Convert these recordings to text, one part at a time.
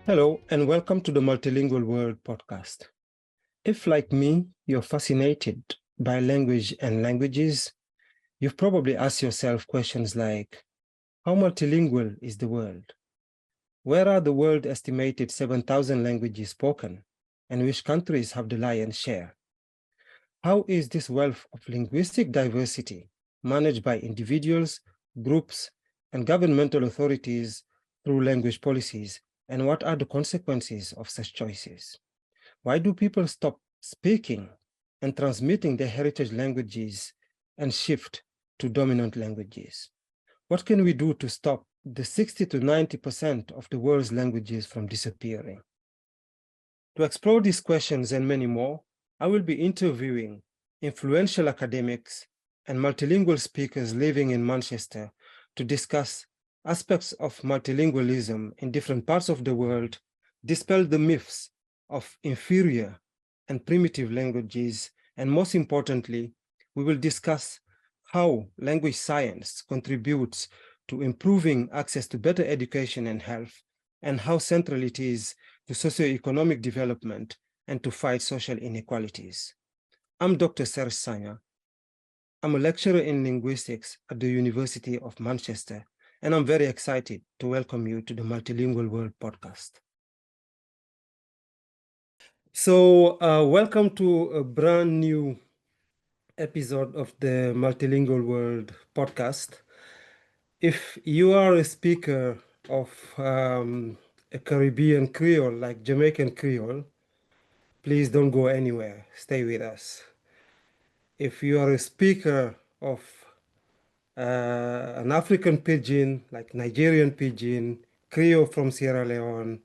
Hello, and welcome to the Multilingual World podcast. If, like me, you're fascinated by language and languages, you've probably asked yourself questions like, how multilingual is the world? Where are the world estimated 7,000 languages spoken? And which countries have the lion's share? How is this wealth of linguistic diversity managed by individuals, groups, and governmental authorities through language policies? And what are the consequences of such choices? Why do people stop speaking and transmitting their heritage languages and shift to dominant languages? What can we do to stop the 60 to 90% of the world's languages from disappearing? To explore these questions and many more, I will be interviewing influential academics and multilingual speakers living in Manchester to discuss aspects of multilingualism in different parts of the world, dispel the myths of inferior and primitive languages, and most importantly, we will discuss how language science contributes to improving access to better education and health, and how central it is to socioeconomic development and to fight social inequalities. I'm Dr. Serge Sagna. I'm a lecturer in linguistics at the University of Manchester, and I'm very excited to welcome you to the Multilingual World podcast. So welcome to a brand new episode of the Multilingual World podcast. If you are a speaker of a Caribbean Creole, like Jamaican Creole, please don't go anywhere. Stay with us. If you are a speaker of an African Pidgin, like Nigerian Pidgin, Creole from Sierra Leone,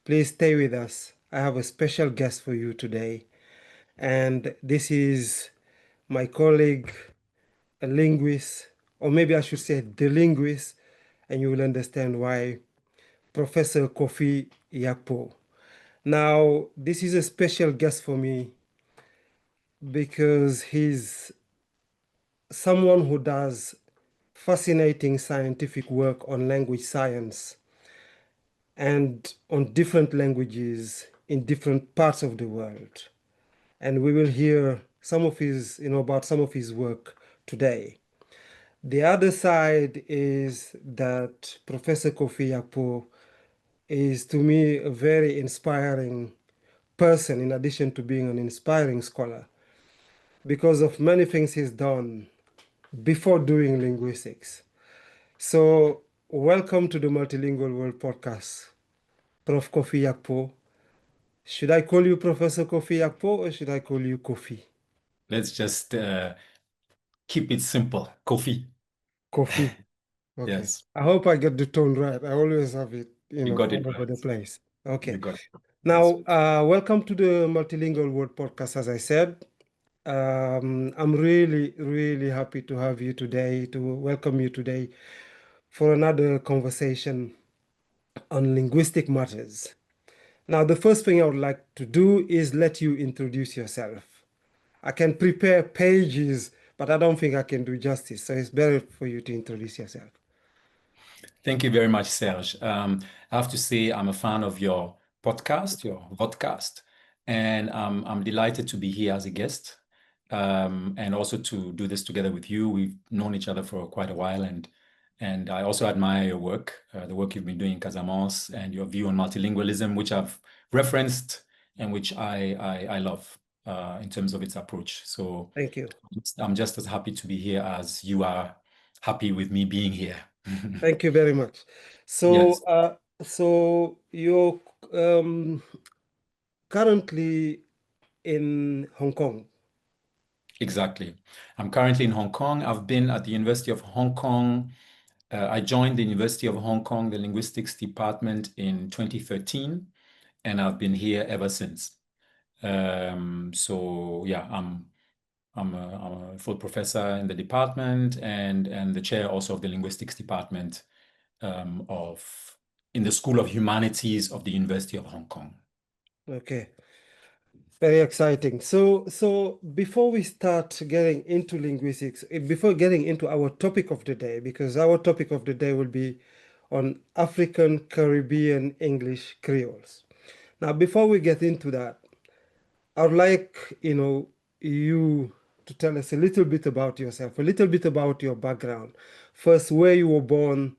please stay with us. I have a special guest for you today. And this is my colleague, a linguist, or maybe I should say the linguist, and you will understand why, Professor Kofi Yakpo. Now, this is a special guest for me because he's someone who does fascinating scientific work on language science and on different languages in different parts of the world. And we will hear some of his, about some of his work today. The other side is that Professor Kofi Yakpo is, to me, a very inspiring person, in addition to being an inspiring scholar, because of many things he's done before doing linguistics. So, welcome to the Multilingual World Podcast, Prof. Kofi Yakpo. Should I call you Professor Kofi Yakpo or should I call you Kofi? Let's just keep it simple. Kofi. Kofi. Okay. Yes. I hope I get the tone right. I always have it, You got it all over right. the place. Okay. You got it. Now, welcome to the Multilingual World Podcast, as I said. I'm really, really happy to have you today, to welcome you today for another conversation on linguistic matters. Now, the first thing I would like to do is let you introduce yourself. I can prepare pages, but I don't think I can do justice. So it's better for you to introduce yourself. Thank you very much, Serge. I have to say I'm a fan of your podcast, your vodcast, and I'm delighted to be here as a guest, and also to do this together with you. We've known each other for quite a while, and I also admire your work, the work you've been doing in Casamance, and your view on multilingualism, which I've referenced and which I love in terms of its approach. So Thank you. I'm just as happy to be here as you are happy with me being here. Thank you very much. So, Yes. so you're currently in Hong Kong. Exactly. I'm currently in Hong Kong. I've been at the University of Hong Kong. I joined the University of Hong Kong, the Linguistics department in 2013, and I've been here ever since. So yeah, I'm a full professor in the department and the chair also of the Linguistics department in the School of Humanities of the University of Hong Kong. Okay. Very exciting. So before we start getting into linguistics, before getting into our topic of the day, because our topic of the day will be on African Caribbean English Creoles. Now, before we get into that, I would like, you to tell us a little bit about yourself, a little bit about your background. First, where you were born,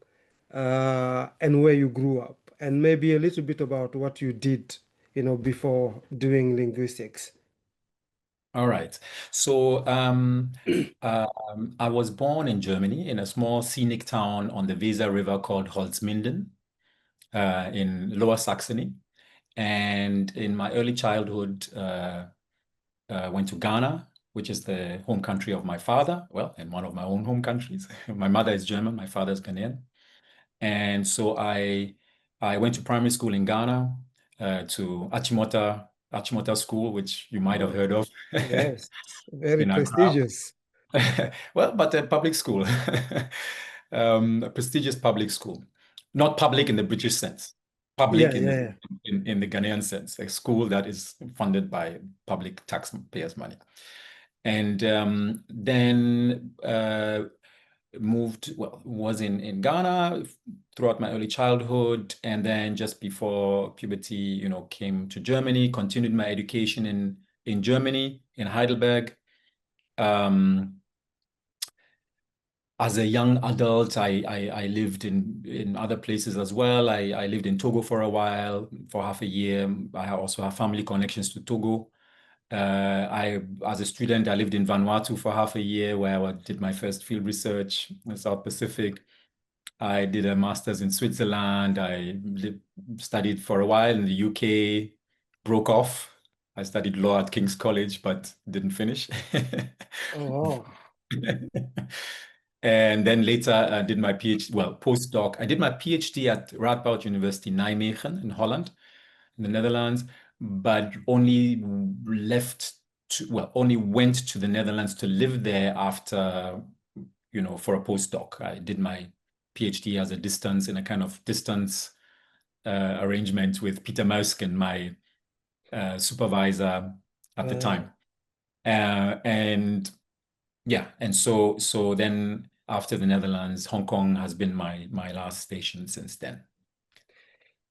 and where you grew up, and maybe a little bit about what you did, before doing linguistics. All right. So I was born in Germany in a small scenic town on the Weser River called Holzminden in Lower Saxony. And in my early childhood, went to Ghana, which is the home country of my father. Well, and one of my own home countries. My mother is German, my father is Ghanaian. And so I went to primary school in Ghana, to Achimota School, which you might have heard of Yes, very in Accra. prestigious. Well, but a public school, a prestigious public school, not public in the British sense, Yeah, public in yeah, the Ghanaian sense, a school that is funded by public taxpayers' money. And then was in Ghana throughout my early childhood, and then just before puberty, came to Germany, continued my education in Germany, in Heidelberg. As a young adult, I lived in other places as well. I lived in Togo for a while, for half a year. I also have family connections to Togo. As a student, I lived in Vanuatu for half a year, where I did my first field research in the South Pacific. I did a master's in Switzerland. I studied for a while in the UK, broke off. I studied law at King's College, but didn't finish. Oh, wow. And then later I did my PhD, postdoc. I did my PhD at Radboud University Nijmegen in Holland, in the Netherlands, but only only went to the Netherlands to live there after, for a postdoc. I did my PhD as a distance, in a kind of distance arrangement with Peter Muisken, my supervisor at the time. And so then after the Netherlands, Hong Kong has been my last station since then.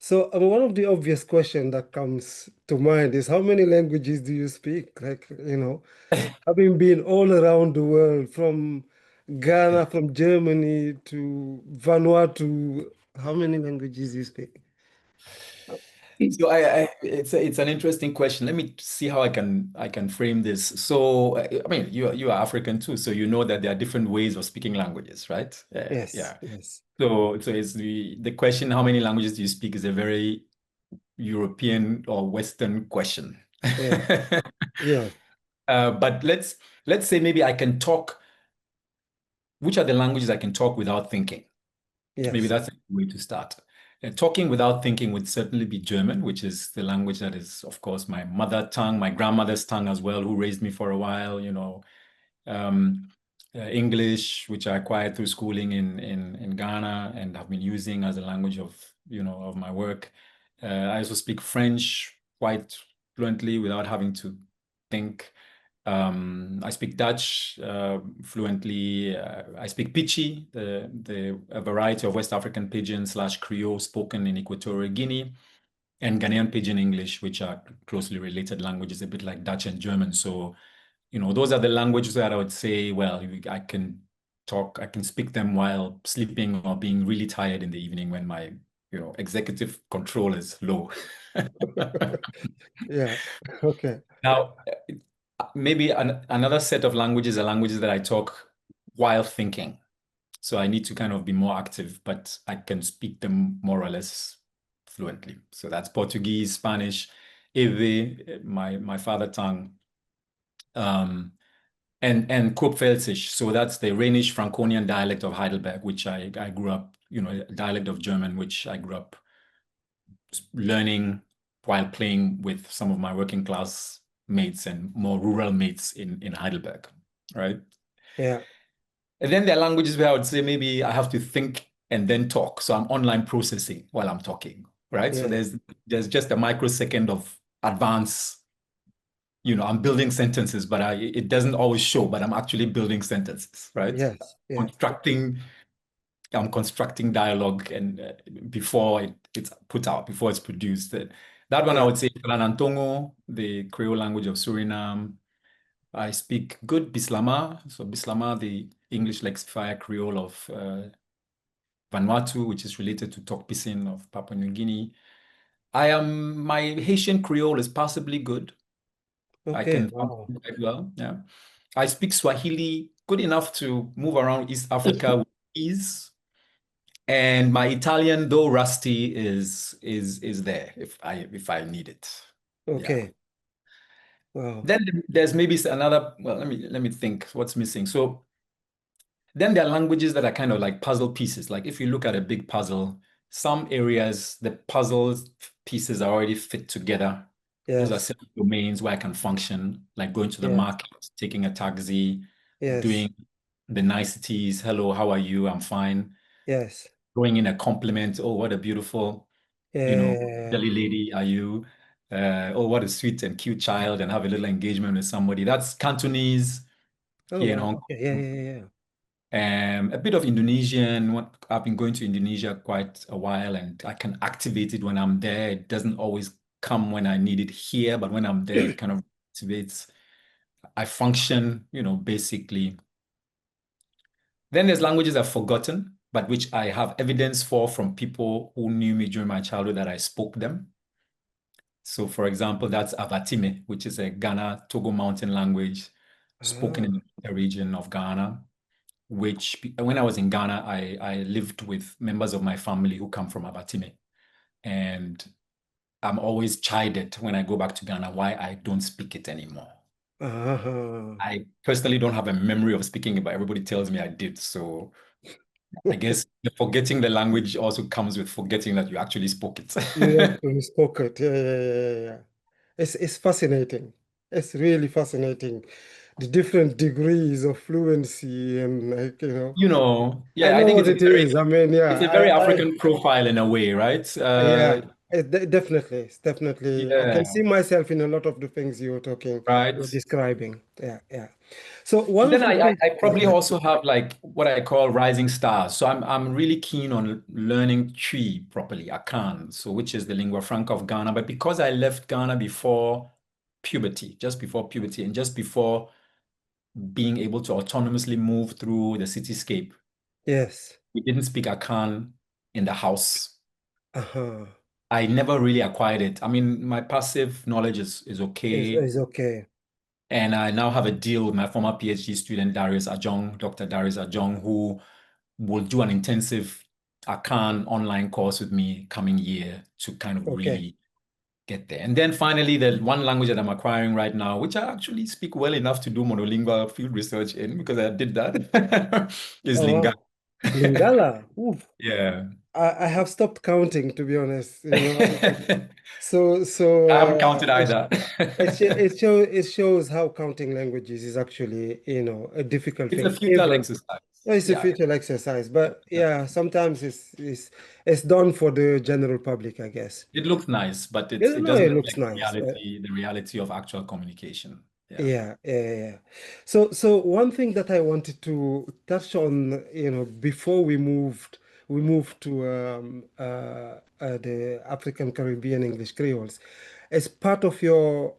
So, one of the obvious questions that comes to mind is, how many languages do you speak? Like, having been all around the world, from Ghana, from Germany to Vanuatu, how many languages do you speak? So it's an interesting question. Let me see how I can frame this. So I mean, you are African too, so you know that there are different ways of speaking languages, right? Yes, Yeah. yes. So it's the question, how many languages do you speak, is a very European or Western question. Yeah, yeah, But let's say maybe I can talk. Which are the languages I can talk without thinking? Maybe yes. that's a way to start. Talking without thinking would certainly be German, which is the language that is, of course, my mother tongue, my grandmother's tongue as well, who raised me for a while, English, which I acquired through schooling in Ghana and have been using as a language of, of my work. I also speak French quite fluently without having to think. I speak Dutch fluently. I speak Pichi, a variety of West African Pidgin / Creole spoken in Equatorial Guinea, and Ghanaian Pidgin English, which are closely related languages, a bit like Dutch and German. So, those are the languages that I would say, well, I can speak them while sleeping or being really tired in the evening when my, executive control is low. Yeah, okay. Now, maybe another set of languages are languages that I talk while thinking. So I need to kind of be more active, but I can speak them more or less fluently. So that's Portuguese, Spanish, Ewe, my father tongue, and Kurpfälzisch. So that's the Rhenish Franconian dialect of Heidelberg, which I grew up, a dialect of German, which I grew up learning while playing with some of my working class mates and more rural mates in Heidelberg, right? Yeah, And then there are languages where I would say maybe I have to think and then talk. So I'm online processing while I'm talking, right? So yeah, there's just a microsecond of advance. I'm building sentences, but it doesn't always show, but I'm actually building sentences, right? yes, yeah, Constructing I'm constructing dialogue and before it's put out, before it's produced. That one I Yeah. would say Antongo, the Creole language of Suriname. I speak good Bislama. So Bislama, the English lexifier Creole of Vanuatu, which is related to Tok Pisin of Papua New Guinea. My Haitian Creole is passably good. I Okay. can Wow. function quite well. Yeah. I speak Swahili good enough to move around East Africa with ease. And my Italian, though rusty, is there if I need it. Yeah. Okay. Wow. Then there's maybe another, well, let me think what's missing. So then there are languages that are kind of like puzzle pieces. Like if you look at a big puzzle, some areas, the puzzle pieces are already fit together. Those are Yes. certain domains where I can function, like going to the Yes. market, taking a taxi, Yes. doing the niceties. Hello, how are you? I'm fine. Yes. Throwing in a compliment. Oh, what a beautiful, Yeah. jelly lady are you? Oh, what a sweet and cute child, and have a little engagement with somebody. That's Cantonese Oh here in wow. Hong Okay. Yeah. Kong. Yeah. Yeah. A bit of Indonesian. I've been going to Indonesia quite a while, and I can activate it when I'm there. It doesn't always come when I need it here, but when I'm there, it kind of activates. I function, basically. Then there's languages I've forgotten, but which I have evidence for from people who knew me during my childhood that I spoke them. So, for example, that's Avatime, which is a Ghana Togo Mountain language spoken Ah. in the region of Ghana, which when I was in Ghana, I lived with members of my family who come from Avatime. And I'm always chided when I go back to Ghana why I don't speak it anymore. Uh-huh. I personally don't have a memory of speaking it, but everybody tells me I did. So I guess forgetting the language also comes with forgetting that you actually spoke it. You actually spoke it. Yeah, yeah, yeah, yeah, yeah. It's fascinating. It's really fascinating. The different degrees of fluency and I Yeah, I know think what it is. I mean, it's a yeah, very African profile in a way, right? yeah, definitely, it's definitely. I can Yeah, see myself in a lot of the things right. you're describing. Yeah, yeah. So one And of then the I things, I yeah, probably go ahead. also have like what I call rising stars. So I'm really keen on learning Twi properly, Akan, so which is the lingua franca of Ghana. But because I left Ghana before puberty, just before puberty, and just before being able to autonomously move through the cityscape, Yes. we didn't speak Akan in the house. Uh-huh. I never really acquired it. I mean, my passive knowledge is okay. Is okay. And I now have a deal with my former PhD student, Dr. Darius Ajong, who will do an intensive Akan online course with me coming year to kind of Okay. really get there. And then finally, the one language that I'm acquiring right now, which I actually speak well enough to do monolingual field research in because I did that, is Oh, Lingala. wow. Lingala. Oof. Yeah. I have stopped counting, to be honest. I haven't counted either. It shows how counting languages is actually, a difficult It's a thing. futile Even exercise. it's a Yeah. futile exercise, but Yeah. yeah, sometimes it's done for the general public, I guess. It looks nice, but Yeah, it no, doesn't it looks reflect nice, but the reality of actual communication. Yeah. yeah, yeah, yeah, yeah. So one thing that I wanted to touch on, before we moved to the African Caribbean English Creoles, as part of your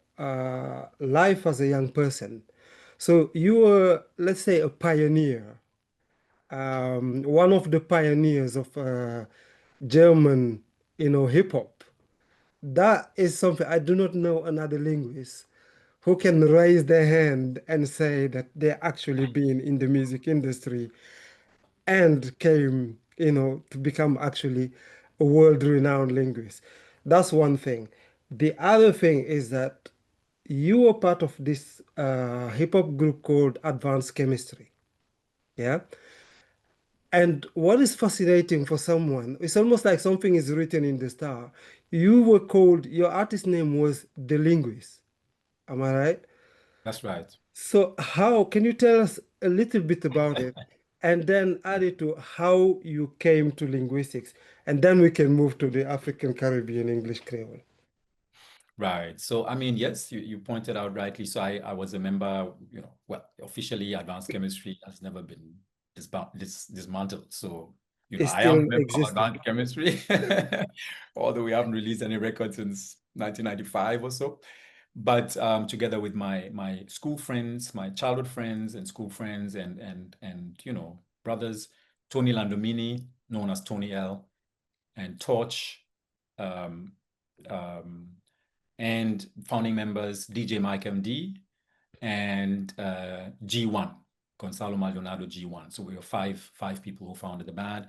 life as a young person. So you were, let's say, a pioneer, one of the pioneers of German, hip hop. That is something I do not know another linguist who can raise their hand and say that they actually been in the music industry and came, to become actually a world-renowned linguist. That's one thing. The other thing is that you were part of this hip hop group called Advanced Chemistry. Yeah. And what is fascinating for someone, it's almost like something is written in the star. Your artist name was The Linguist. Am I right? That's right. So how can you tell us a little bit about it and then add it to how you came to linguistics? And then we can move to the African Caribbean English Creole. Right. So, I mean, yes, you pointed out rightly. So I was a member, well, officially advanced chemistry has never been dismantled. So It I am a still member of existed. advanced chemistry, although we haven't released any records since 1995 or so. But together with my school friends, my childhood friends and school friends and brothers, Tony Landomini, known as Tony L, and Torch, um, and founding members DJ Mike MD and G1, Gonzalo Maldonado G1. So we were five people who founded the band.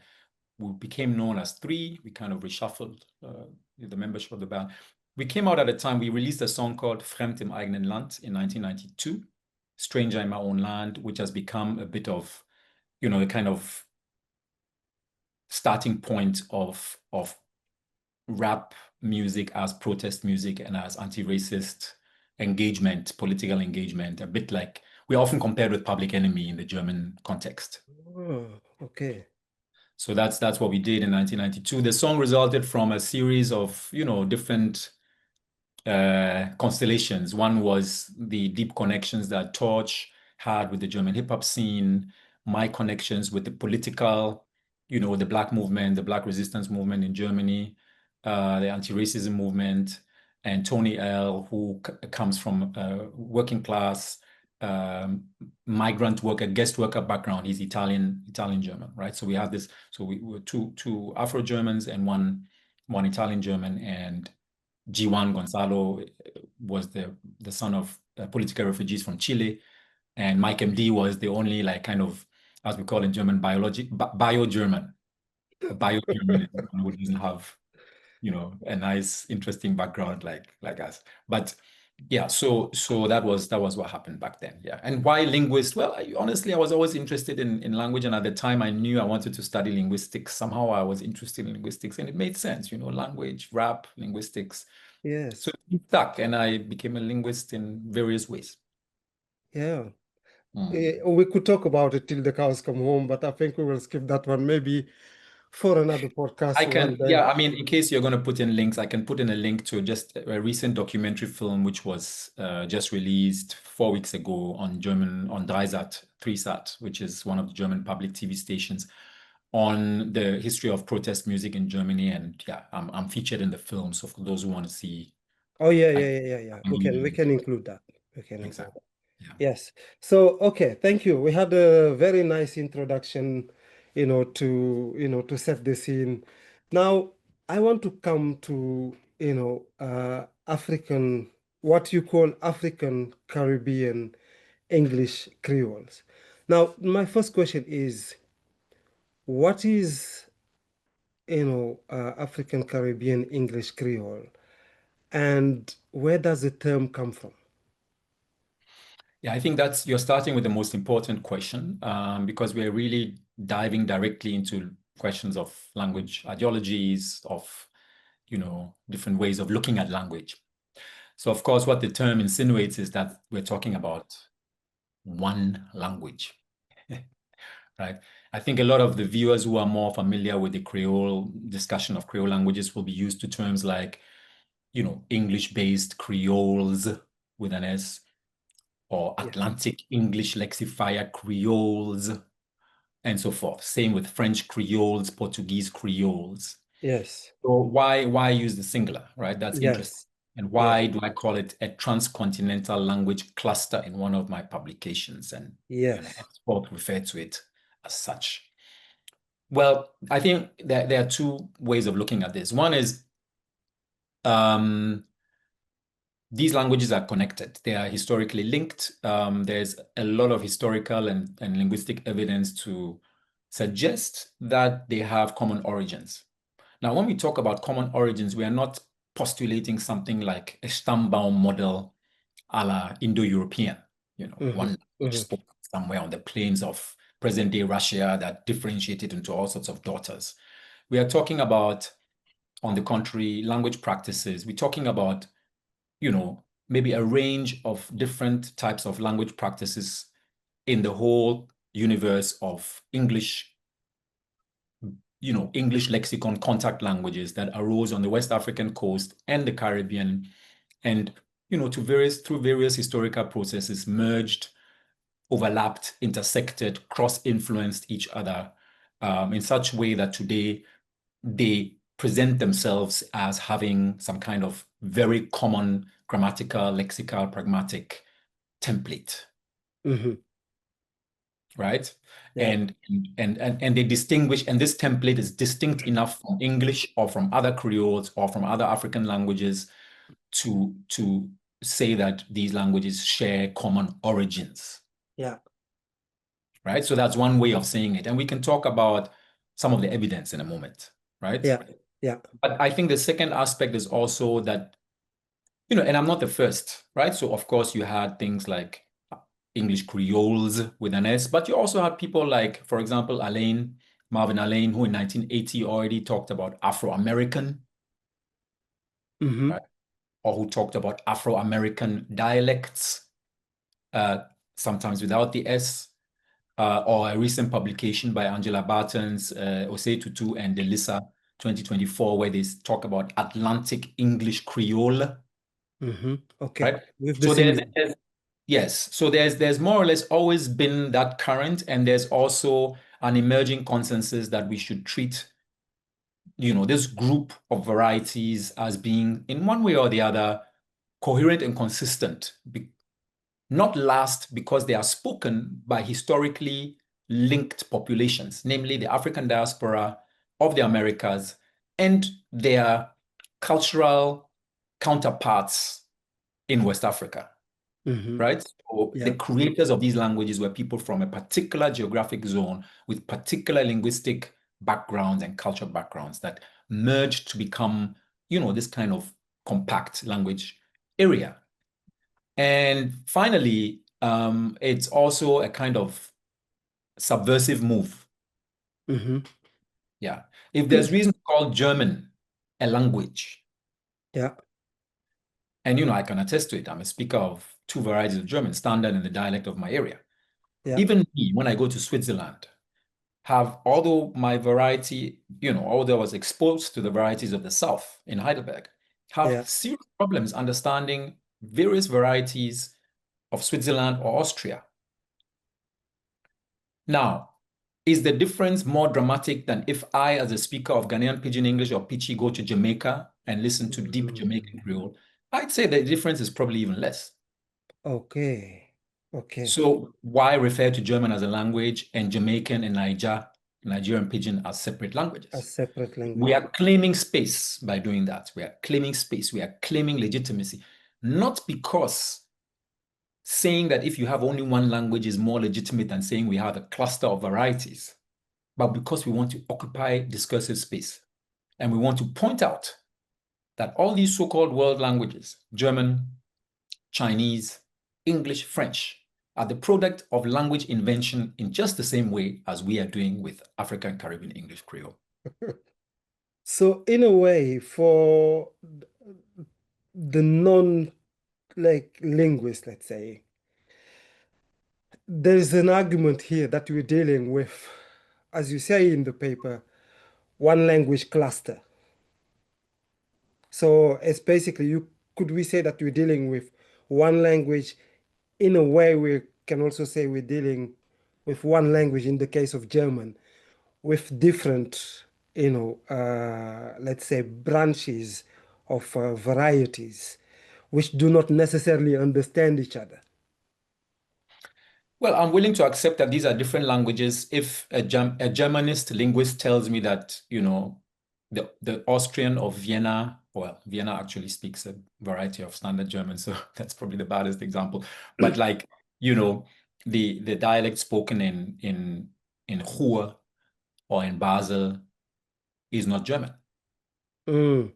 We became known as Three. We kind of reshuffled the membership of the band. We came out at a time, we released a song called Fremd im eigenen Land in 1992, Stranger in My Own Land, which has become a bit of, a kind of starting point of rap music as protest music and as anti-racist engagement, political engagement, a bit like, we're often compared with Public Enemy in the German context. Oh, okay. So that's what we did in 1992. The song resulted from a series of, different constellations. One was the deep connections that Torch had with the German hip hop scene, my connections with the political, the Black movement, the Black resistance movement in Germany, the anti-racism movement, and Tony L, who comes from a working class migrant worker, guest worker background. He's Italian German, right? So we have this. So we were two Afro Germans and one Italian German, and G1 Gonzalo was the son of political refugees from Chile, and Mike MD was the only, like, kind of, as we call in German, bio-German. A bio-German is someone who doesn't have, a nice, interesting background like us. But yeah, so that was what happened back then. Yeah. And why linguist? Well, honestly, I was always interested in language, and at the time I knew I wanted to study linguistics. Somehow I was interested in linguistics, and it made sense, language, rap, linguistics. Yes. So it stuck, and I became a linguist in various ways. Yeah. We could talk about it till the cows come home, but I think we will skip that one maybe for another podcast I one can, day. yeah, I mean, in case you're going to put in links, I can put in a link to just a recent documentary film, which was just released 4 weeks ago on Dreisat, 3Sat, which is one of the German public TV stations, on the history of protest music in Germany. And yeah, I'm featured in the film. So for those who want to see. Oh, yeah. We can include that. We can include Exactly. that. Yeah. Yes. So, okay, thank you. We had a very nice introduction, to set the scene. Now, I want to come to, what you call African Caribbean English Creoles. Now, my first question is, what is, African Caribbean English Creole, and where does the term come from? Yeah, I think you're starting with the most important question, because we're really diving directly into questions of language ideologies, of, different ways of looking at language. So of course, what the term insinuates is that we're talking about one language, right? I think a lot of the viewers who are more familiar with the Creole discussion of Creole languages will be used to terms like, English-based Creoles with an S, or Atlantic English lexifier Creoles, and so forth. Same with French Creoles, Portuguese Creoles. Yes. So why use the singular, right? That's interesting. And why do I call it a transcontinental language cluster in one of my publications, and henceforth refer to it as such? Well, I think that there are two ways of looking at this. One is these languages are connected. They are historically linked. There's a lot of historical and linguistic evidence to suggest that they have common origins. Now, when we talk about common origins, we are not postulating something like a Stammbaum model a la Indo-European, one language spoken somewhere on the plains of present-day Russia that differentiated into all sorts of daughters. We are talking about, on the contrary, language practices. We're talking about, maybe a range of different types of language practices in the whole universe of English, English lexicon contact languages that arose on the West African coast and the Caribbean, and, through various historical processes, merged, overlapped, intersected, cross-influenced each other, in such a way that today they present themselves as having some kind of very common grammatical, lexical, pragmatic template. Right? Yeah. And they distinguish, and this template is distinct enough from English or from other Creoles or from other African languages to say that these languages share common origins. Yeah. Right? So that's one way of saying it. And we can talk about some of the evidence in a moment, right? Yeah. Yeah. But I think the second aspect is also that, you know, and I'm not the first, right? So of course you had things like English Creoles with an S, but you also had people like, for example, Marvin Alain, who in 1980 already talked about Afro-American, right? Or who talked about Afro-American dialects, sometimes without the S, or a recent publication by Angela Barton's Osei Tutu and Delissa 2024, where they talk about Atlantic English Creole. Okay. Right? With the So singular. yes, so there's more or less always been that current, and there's also an emerging consensus that we should treat, you know, this group of varieties as being, in one way or the other, coherent and consistent. Not last because they are spoken by historically linked populations, namely the African diaspora of the Americas and their cultural counterparts in West Africa. Right? So the creators of these languages were people from a particular geographic zone with particular linguistic backgrounds and cultural backgrounds that merged to become, you know, this kind of compact language area. And finally, it's also a kind of subversive move. Yeah. If there's reason to call German a language. Yeah. And, you know, I can attest to it. I'm a speaker of 2 varieties of German, standard and the dialect of my area. Yeah. Even me, when I go to Switzerland, although my variety, you know, although I was exposed to the varieties of the South in Heidelberg, have serious problems understanding various varieties of Switzerland or Austria. Now, is the difference more dramatic than if I, as a speaker of Ghanaian Pidgin English or Pichi, go to Jamaica and listen to deep Jamaican Creole? I'd say the difference is probably even less. Okay. So why refer to German as a language and Jamaican and Nigerian Pidgin as separate languages? As separate languages. We are claiming space by doing that. We are claiming space. We are claiming legitimacy. Not because saying that if you have only one language is more legitimate than saying we have a cluster of varieties, but because we want to occupy discursive space. And we want to point out that all these so-called world languages, German, Chinese, English, French, are the product of language invention in just the same way as we are doing with African Caribbean English Creole. So in a way, for the linguist, let's say, there's an argument here that we're dealing with, as you say in the paper, one language cluster. So it's basically, could we say that we're dealing with one language? In a way, we can also say we're dealing with one language in the case of German, with different, let's say, branches of varieties, which do not necessarily understand each other. Well, I'm willing to accept that these are different languages if a Germanist linguist tells me that, you know, the Austrian of Vienna, well, Vienna actually speaks a variety of standard German, so that's probably the baddest example. But like, you know, the dialect spoken in Chur or in Basel is not German. Then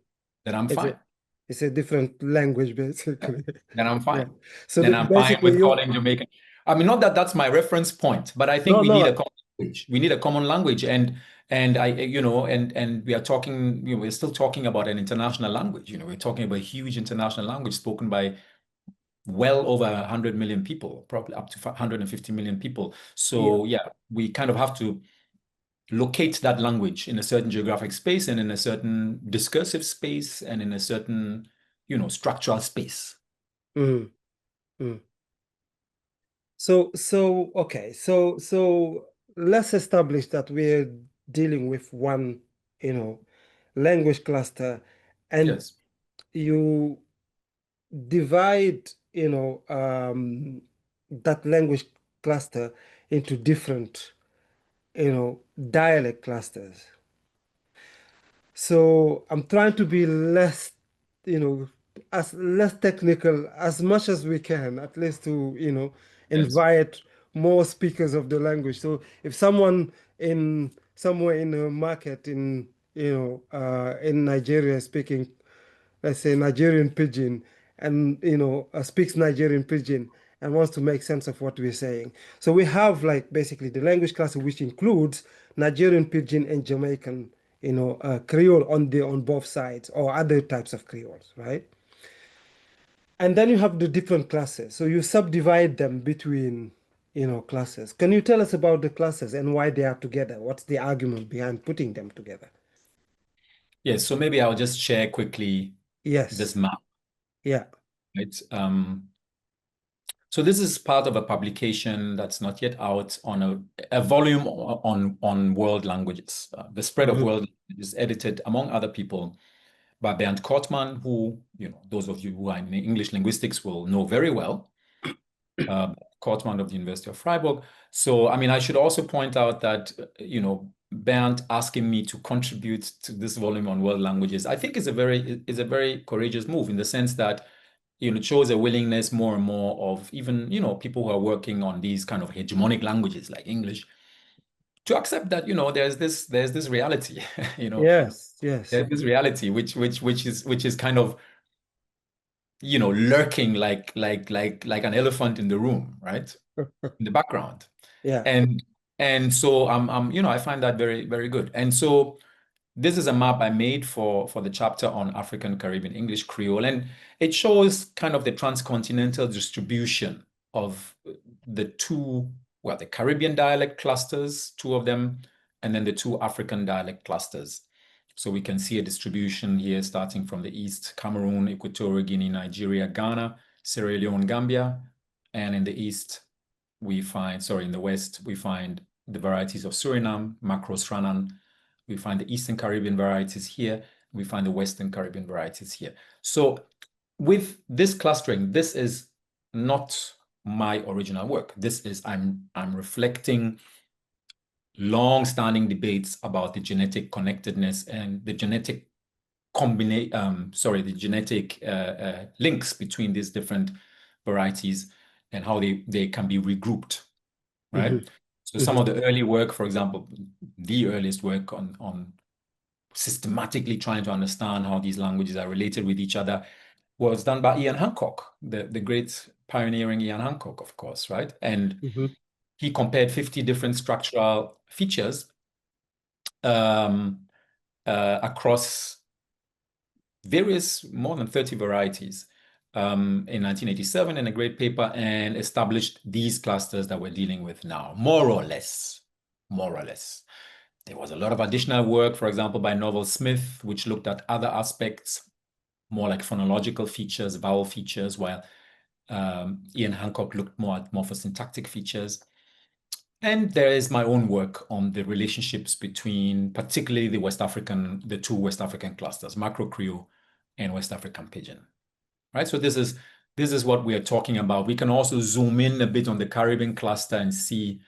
I'm fine. It's a different language, basically. Then I'm fine. So then I'm fine with calling Jamaican. I mean, not that that's my reference point, but I think we need a common language. We need a common language, and I, you know, and we are talking. You know, we're still talking about an international language. You know, we're talking about a huge international language spoken by well over 100 million people, probably up to 150 million people. So yeah, we kind of have to locate that language in a certain geographic space and in a certain discursive space and in a certain, you know, structural space. So okay, so let's establish that we're dealing with one, language cluster, and Yes. you divide, that language cluster into different, dialect clusters. So I'm trying to be less, as less technical as much as we can, at least to, Yes. invite more speakers of the language. So if someone in somewhere in a market in Nigeria speaking, let's say Nigerian Pidgin, and speaks Nigerian Pidgin and wants to make sense of what we're saying. So we have like basically the language class which includes Nigerian Pidgin and Jamaican, Creole on both sides or other types of Creoles, right? And then you have the different classes. So you subdivide them between, classes. Can you tell us about the classes and why they are together? What's the argument behind putting them together? Yes. So maybe I'll just share quickly this Yes. map, Yeah. right? So this is part of a publication that's not yet out on a volume on world languages. The Spread of Hmm. World Languages, edited, among other people, by Bernd Kortmann, who, those of you who are in English linguistics will know very well. Kortmann of the University of Freiburg. So, I mean, I should also point out that, Bernd asking me to contribute to this volume on world languages, I think is a very courageous move, in the sense that, it shows a willingness more and more of even, people who are working on these kind of hegemonic languages like English to accept that, there's this reality, Yes. Yes. there's this reality which is kind of, lurking like an elephant in the room, right? In the background. Yeah. And so I find that very, very good. And so this is a map I made for the chapter on African Caribbean English Creole, and it shows kind of the transcontinental distribution of the Caribbean dialect clusters, two of them, and then the two African dialect clusters. So we can see a distribution here starting from the east: Cameroon, Equatorial Guinea, Nigeria, Ghana, Sierra Leone, Gambia, and in the west, we find the varieties of Suriname, Macros, Ranan. We find the Eastern Caribbean varieties here. We find the Western Caribbean varieties here. So with this clustering, this is not my original work. I'm reflecting long-standing debates about the genetic connectedness and the genetic links between these different varieties and how they can be regrouped, right? Hmm. So some Hmm. of the early work, for example, the earliest work on systematically trying to understand how these languages are related with each other was done by Ian Hancock, the great pioneering Ian Hancock, of course, right? And Hmm. he compared 50 different structural features across more than 30 varieties in 1987 in a great paper, and established these clusters that we're dealing with now, more or less. There was a lot of additional work, for example, by Novel Smith, which looked at other aspects, more like phonological features, vowel features, while Ian Hancock looked more at morphosyntactic features. And there is my own work on the relationships between particularly the two West African clusters, Macro Creole and West African Pidgin, right? So this is what we are talking about. We can also zoom in a bit on the Caribbean cluster and see,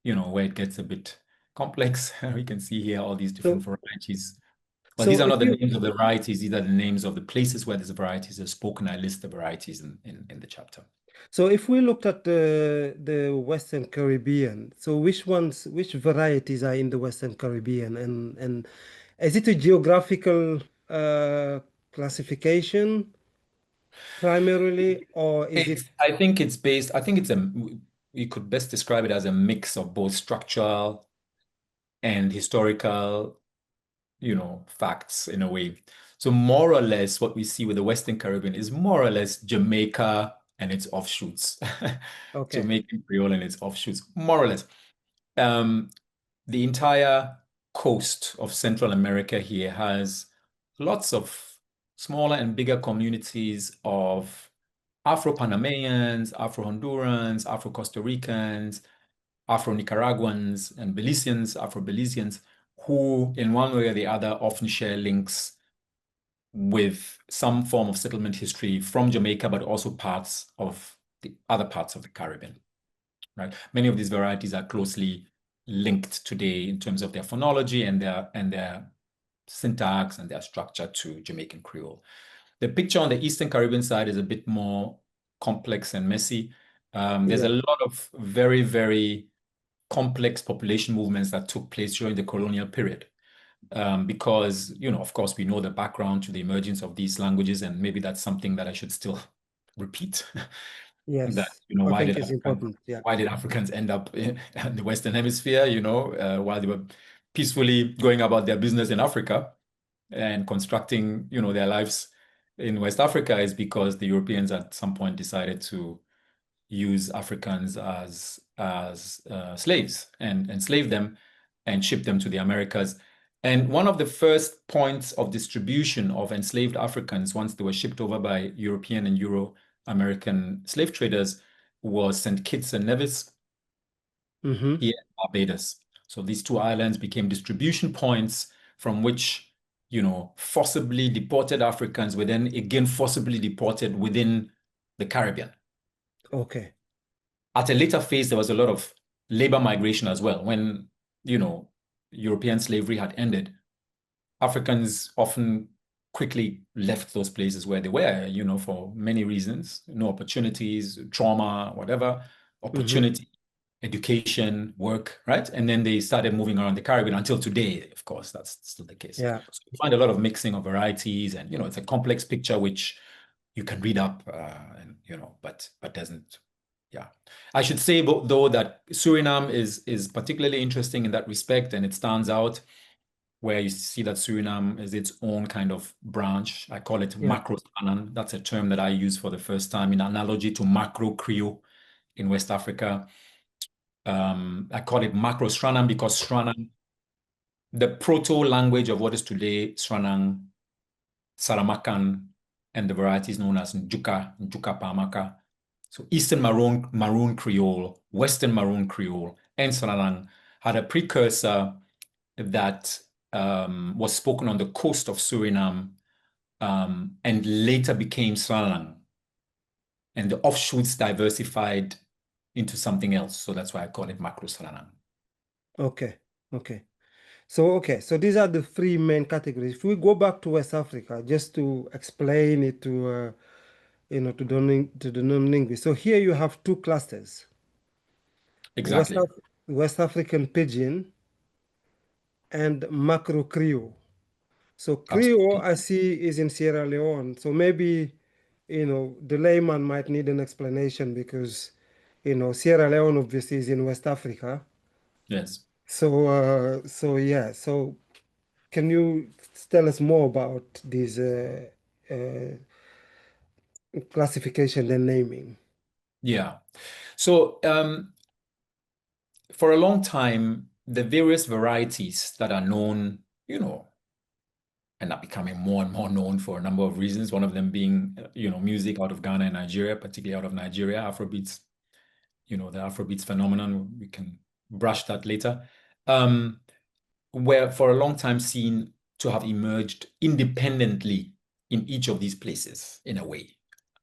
where it gets a bit complex. We can see here all these different So, varieties. But these so are not if the you names of the varieties. These are the names of the places where these varieties are spoken. I list the varieties in the chapter. so if we looked at the Western Caribbean, so which varieties are in the Western Caribbean, and is it a geographical classification primarily, or is it I think it's based, I think we could best describe it as a mix of both structural and historical, facts in a way. So more or less what we see with the Western Caribbean is more or less Jamaica and its offshoots. okay? Jamaican Creole and its offshoots, more or less. Um, the entire coast of Central America here has lots of smaller and bigger communities of Afro-Panamanians, Afro-Hondurans, Afro-Costa Ricans, Afro-Nicaraguans, and Belizeans, Afro-Belizeans, who in one way or the other often share links with some form of settlement history from Jamaica, but also parts of the other parts of the Caribbean, right? Many of these varieties are closely linked today in terms of their phonology and their syntax and their structure to Jamaican Creole. The picture on the Eastern Caribbean side is a bit more complex and messy. There's a lot of very, very complex population movements that took place during the colonial period. Because, of course, we know the background to the emergence of these languages, and maybe that's something that I should still repeat. Yes, that, I think it's important. Yeah. Why did Africans end up in the Western Hemisphere, while they were peacefully going about their business in Africa and constructing, their lives in West Africa, is because the Europeans at some point decided to use Africans as slaves and enslave them and ship them to the Americas. And one of the first points of distribution of enslaved Africans, once they were shipped over by European and Euro-American slave traders, was St. Kitts and Nevis here in Barbados. So these two islands became distribution points from which, forcibly deported Africans were then again forcibly deported within the Caribbean. Okay. At a later phase, there was a lot of labor migration as well. When, European slavery had ended, Africans often quickly left those places where they were, for many reasons, no opportunities, trauma, whatever, opportunity, education, work, right? And then they started moving around the Caribbean until today, of course, that's still the case. Yeah. So you find a lot of mixing of varieties, and, it's a complex picture which you can read up, and, but doesn't. Yeah, I should say though that Suriname is particularly interesting in that respect, and it stands out where you see that Suriname is its own kind of branch. I call it macro Sranan. That's a term that I use for the first time in analogy to macro Creole in West Africa. I call it macro Sranan because Sranan, the proto-language of what is today Sranan, Saramakan, and the varieties known as Njuka Pamaka. So Eastern Maroon Creole, Western Maroon Creole, and Sranan had a precursor that was spoken on the coast of Suriname, and later became Sranan. And the offshoots diversified into something else. So that's why I call it Macro Sranan. Okay. So these are the three main categories. If we go back to West Africa, just to explain it to to the non-linguist. So here you have two clusters. Exactly. West African Pidgin and Macro Creole. So Creole, I see, is in Sierra Leone. So maybe, the layman might need an explanation because, Sierra Leone obviously is in West Africa. Yes. So can you tell us more about these classification and naming? Yeah. So for a long time, the various varieties that are known, and are becoming more and more known for a number of reasons. One of them being, music out of Ghana and Nigeria, particularly out of Nigeria, Afrobeats, the Afrobeats phenomenon. We can brush that later. Were for a long time seen to have emerged independently in each of these places in a way,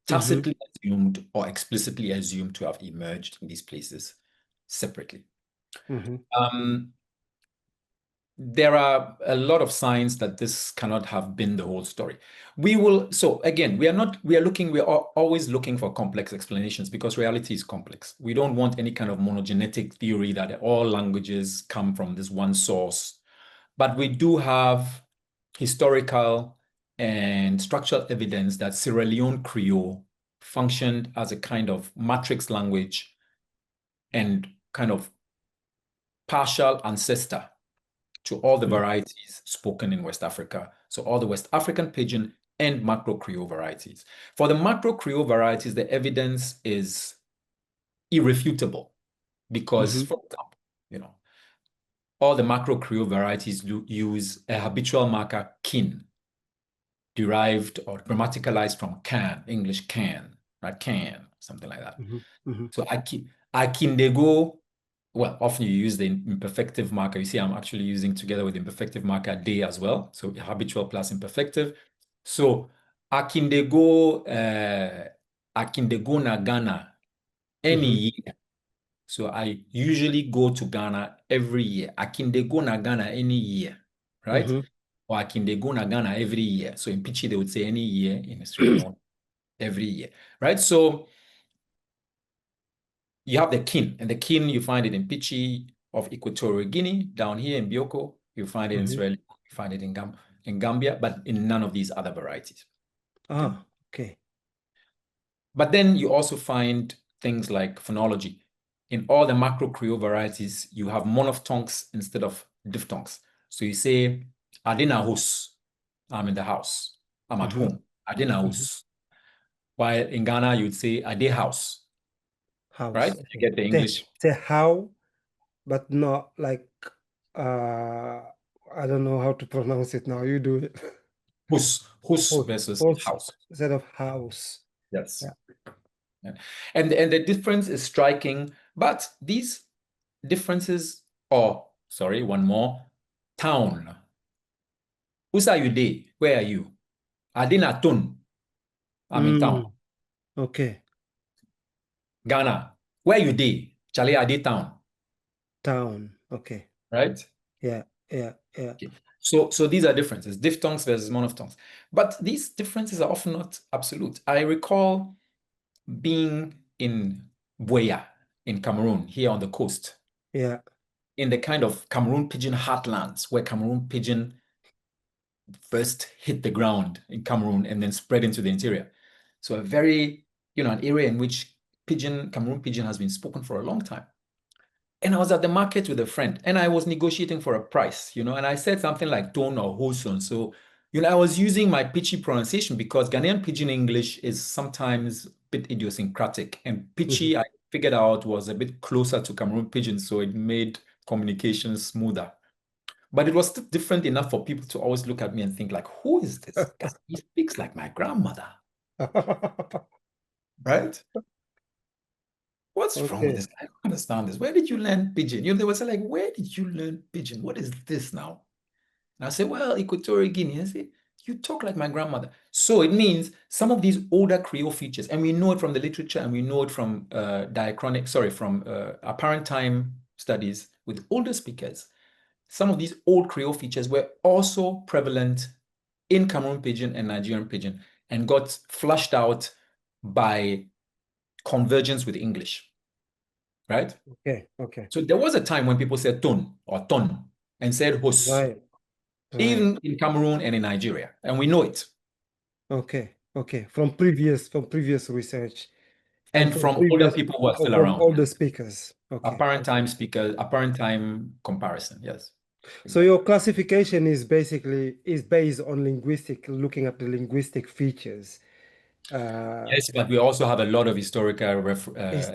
tacitly assumed or explicitly assumed to have emerged in these places separately. There are a lot of signs that this cannot have been the whole story. So again, we are always looking for complex explanations because reality is complex. We don't want any kind of monogenetic theory that all languages come from this one source. But we do have historical and structural evidence that Sierra Leone Creole functioned as a kind of matrix language and kind of partial ancestor to all the varieties spoken in West Africa. So all the West African Pidgin and Macro Creole varieties. For the Macro Creole varieties, the evidence is irrefutable because, for example, all the Macro Creole varieties use a habitual marker kin, derived or grammaticalized from can, English can, right? Can, something like that. So Akindego well, often you use the imperfective marker. You see, I'm actually using together with the imperfective marker day as well. So habitual plus imperfective. So akindego na Ghana any year. So I usually go to Ghana every year. Akindego na Ghana any year, right? Or akindego na Ghana every year. So in Pichi, they would say any year. In Sierra Leone, every year, right? So you have the kin, and the kin, you find it in Pichi of Equatorial Guinea, down here in Bioko. You find it in Sierra Leone, you find it in Gambia, but in none of these other varieties. Ah, okay. But then you also find things like phonology. In all the macro Creole varieties, you have monophthongs instead of diphthongs. So you say, Adina house, I'm in the house, I'm at home, Adina house. While in Ghana, you'd say Ade house. House. Right? Okay. You get the English. Say how, but not like, I don't know how to pronounce it now. You do it. Hus versus house. Instead of house. Yes. Yeah. And the difference is striking, but these differences, sorry, one more, town. Who's are you day? Where are you? Adina Tun. I'm in town. Okay. Ghana. Where you day? Chale Ade town. Town. Okay. Right? Yeah. Okay. So these are differences, diphthongs versus monophthongs. But these differences are often not absolute. I recall being in Buea in Cameroon, here on the coast. Yeah. In the kind of Cameroon Pidgin heartlands, where Cameroon Pidgin first hit the ground in Cameroon and then spread into the interior. So a very, an area in which Cameroon Pidgin has been spoken for a long time. And I was at the market with a friend and I was negotiating for a price, and I said something like ton or hoson. So, I was using my pitchy pronunciation because Ghanaian Pidgin English is sometimes a bit idiosyncratic, and pitchy I figured out was a bit closer to Cameroon Pidgin, so it made communication smoother. But it was still different enough for people to always look at me and think like, who is this guy? He speaks like my grandmother. Right? What's wrong with this? I don't understand this. Where did you learn Pidgin? They were saying like, where did you learn Pidgin? What is this now? And I said, well, Equatorial Guinea. I say, you talk like my grandmother. So it means some of these older Creole features, and we know it from the literature and we know it from apparent time studies with older speakers. Some of these old Creole features were also prevalent in Cameroon Pidgin and Nigerian Pidgin and got flushed out by convergence with English, right? Okay. So there was a time when people said ton or ton and said hos, right. even in Cameroon and in Nigeria, and we know it. Okay. From previous research. And from older people who are still around. Older speakers. Okay. Apparent time speakers, apparent time comparison, yes. So your classification is based on looking at the linguistic features. Yes, but we also have a lot of historical reference.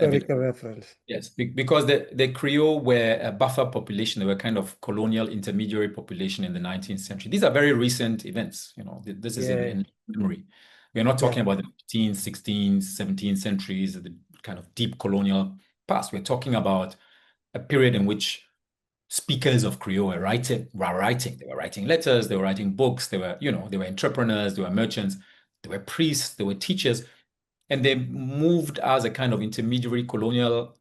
Yes, because the Creole were a buffer population. They were kind of colonial intermediary population in the 19th century. These are very recent events. This is in memory. We're not talking about the 15th, 16th, 17th centuries, the kind of deep colonial past. We're talking about a period in which speakers of Creole were writing. They were writing letters, they were writing books, they were entrepreneurs, they were merchants, they were priests, they were teachers, and they moved as a kind of intermediary colonial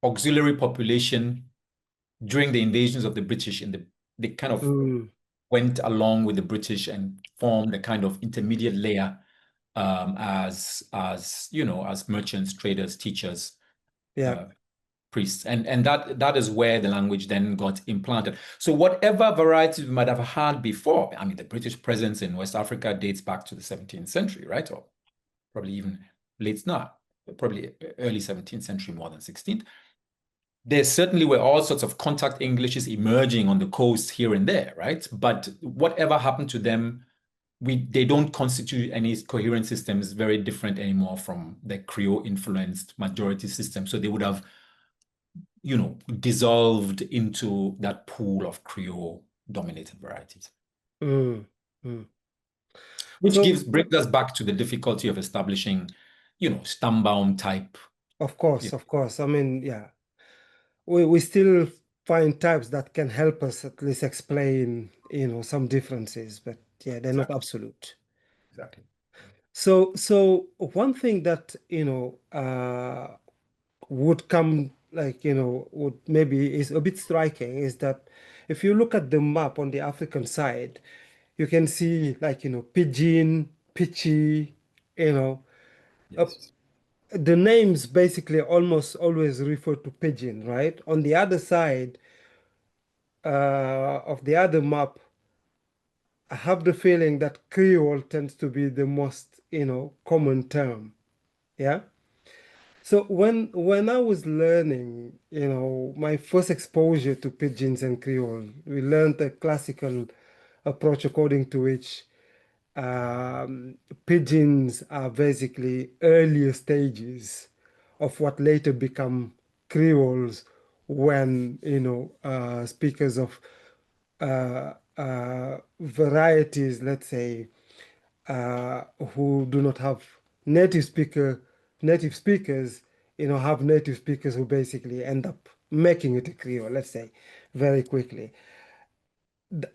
auxiliary population during the invasions of the British, and they kind of went along with the British and formed a kind of intermediate layer as merchants, traders, teachers, priests, and that is where the language then got implanted. So whatever varieties we might have had before, I mean, the British presence in West Africa dates back to the 17th century, right? Or probably even probably early 17th century more than 16th. There certainly were all sorts of contact Englishes emerging on the coast here and there, right? But whatever happened to them, they don't constitute any coherent systems very different anymore from the Creole-influenced majority system. So they would have, dissolved into that pool of Creole-dominated varieties. Which brings us back to the difficulty of establishing, Stammbaum type. Of course. I mean, we still find types that can help us at least explain, some differences, but yeah, they're not Exactly. absolute. Exactly. So one thing that, would come like, would maybe is a bit striking is that if you look at the map on the African side, you can see like, Pidgin, Pitchy, you know, uh, Yes. the names basically almost always refer to Pidgin, right? On the other side of the other map, I have the feeling that Creole tends to be the most, common term. Yeah. So when I was learning, my first exposure to pidgins and Creole, we learned a classical approach according to which um, pidgins are basically earlier stages of what later become Creoles when, speakers of varieties, let's say, who do not have native speakers, have native speakers who basically end up making it a Creole, let's say, very quickly.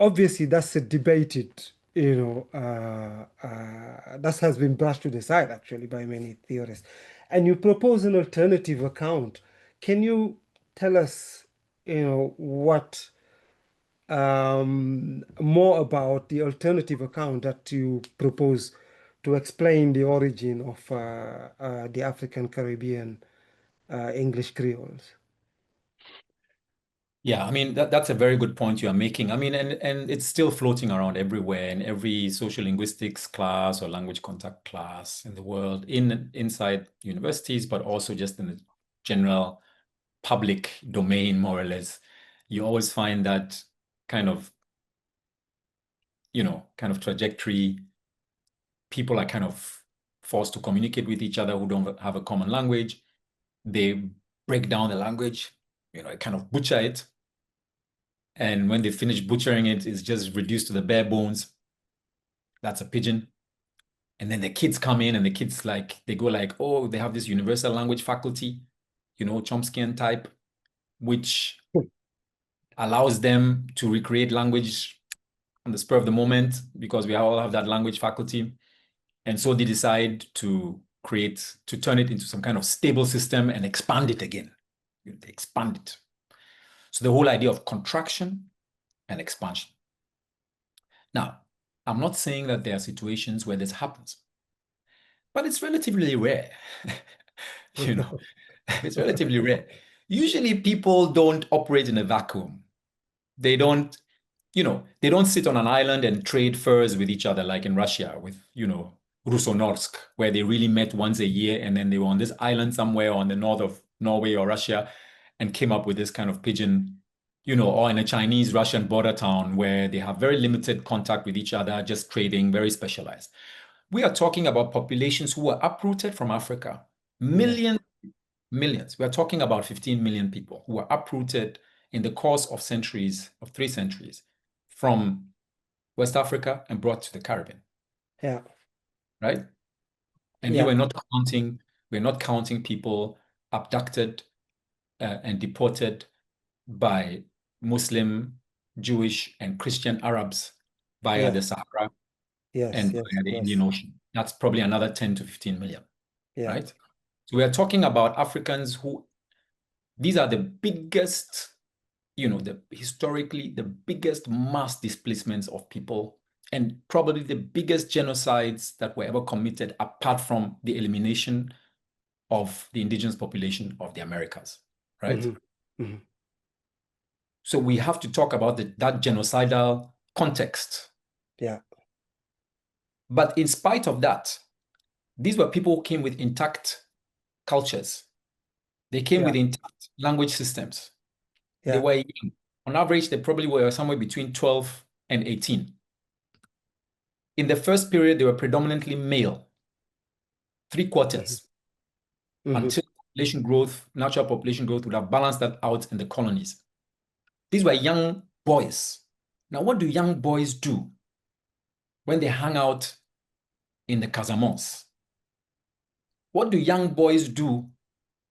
Obviously, that's a debated, that has been brushed to the side actually by many theorists. And you propose an alternative account. Can you tell us, what more about the alternative account that you propose to explain the origin of the African Caribbean English Creoles? Yeah, I mean that's a very good point you are making. I mean, and it's still floating around everywhere in every social linguistics class or language contact class in the world, inside universities, but also just in the general public domain, more or less. You always find that kind of, kind of trajectory. People are kind of forced to communicate with each other who don't have a common language. They break down the language, kind of butcher it. And when they finish butchering it, it's just reduced to the bare bones. That's a pidgin. And then the kids come in and the kids they go like, oh, they have this universal language faculty, Chomskyan type, which allows them to recreate language on the spur of the moment because we all have that language faculty. And so they decide to turn it into some kind of stable system and expand it again. They expand it. So the whole idea of contraction and expansion. Now, I'm not saying that there are situations where this happens, but it's relatively rare. It's relatively rare. Usually people don't operate in a vacuum. They don't, they don't sit on an island and trade furs with each other like in Russia with, Rusonorsk, where they really met once a year and then they were on this island somewhere on the north of Norway or Russia and came up with this kind of pidgin, or in a Chinese-Russian border town where they have very limited contact with each other, just trading, very specialized. We are talking about populations who were uprooted from Africa. Yes. Millions. We are talking about 15 million people who were uprooted in the course of centuries, of 3 centuries, from West Africa and brought to the Caribbean, Yeah. right? And here Yeah. we're not counting people abducted and deported by Muslim, Jewish, and Christian Arabs via the Yes. Sahara Yes. and Yes. via the Indian Yes. Ocean. That's probably another 10 to 15 million, Yeah. right? So we are talking about Africans these are the biggest, historically the biggest mass displacements of people and probably the biggest genocides that were ever committed apart from the elimination of the indigenous population of the Americas, right? Hmm. Hmm. So we have to talk about that genocidal context. Yeah. But in spite of that, these were people who came with intact cultures. They came Yeah. with intact language systems. They Yeah. were young. On average, they probably were somewhere between 12 and 18. In the first period, they were predominantly male, 3/4, Hmm. until natural population growth would have balanced that out in the colonies. These were young boys. Now, what do young boys do when they hang out in the Casamance? What do young boys do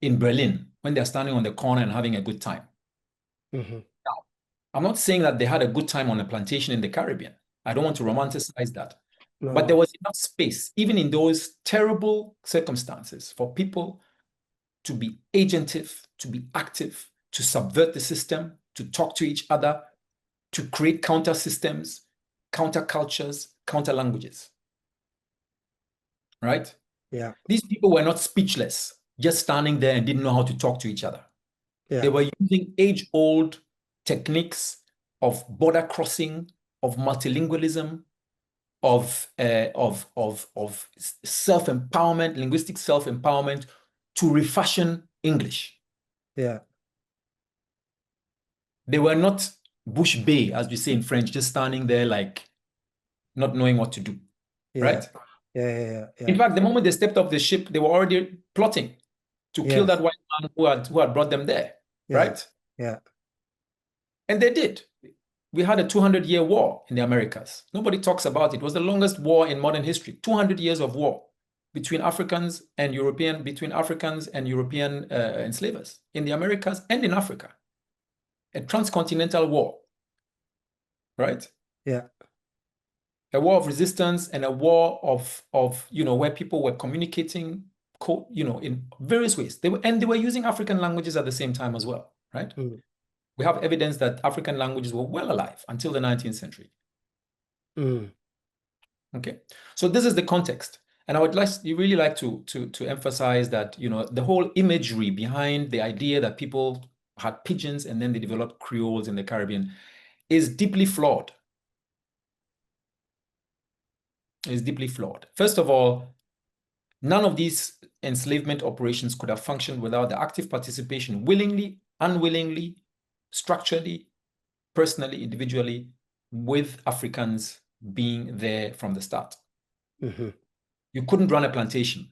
in Berlin when they're standing on the corner and having a good time? Mm-hmm. I'm not saying that they had a good time on a plantation in the Caribbean. I don't want to romanticize that. No, But there no. was enough space, even in those terrible circumstances, for people to be agentive, to be active, to subvert the system, to talk to each other, to create counter systems, counter cultures, counter languages. Right? Yeah. These people were not speechless, just standing there and didn't know how to talk to each other. Yeah. They were using age-old techniques of border crossing, of multilingualism, of self-empowerment, linguistic self-empowerment, to refashion English. Yeah. They were not bush bay, as we say in French, just standing there like not knowing what to do, Yeah. right? Yeah. In fact, the moment they stepped off the ship, they were already plotting to kill that white man who had brought them there, right? Yeah. And they did. We had a 200-year war in the Americas. Nobody talks about it. It was the longest war in modern history. 200 years of war between Africans and European enslavers in the Americas and in Africa. A transcontinental war, right? Yeah. A war of resistance and a war of where people were communicating, in various ways. They were using African languages at the same time as well, right? Mm. We have evidence that African languages were well alive until the 19th century. Mm. Okay, so this is the context. And I would really like to emphasize that, the whole imagery behind the idea that people had pidgins and then they developed creoles in the Caribbean is deeply flawed. Is deeply flawed. First of all, none of these enslavement operations could have functioned without the active participation, willingly, unwillingly, structurally, personally, individually, with Africans being there from the start. Mm-hmm. You couldn't run a plantation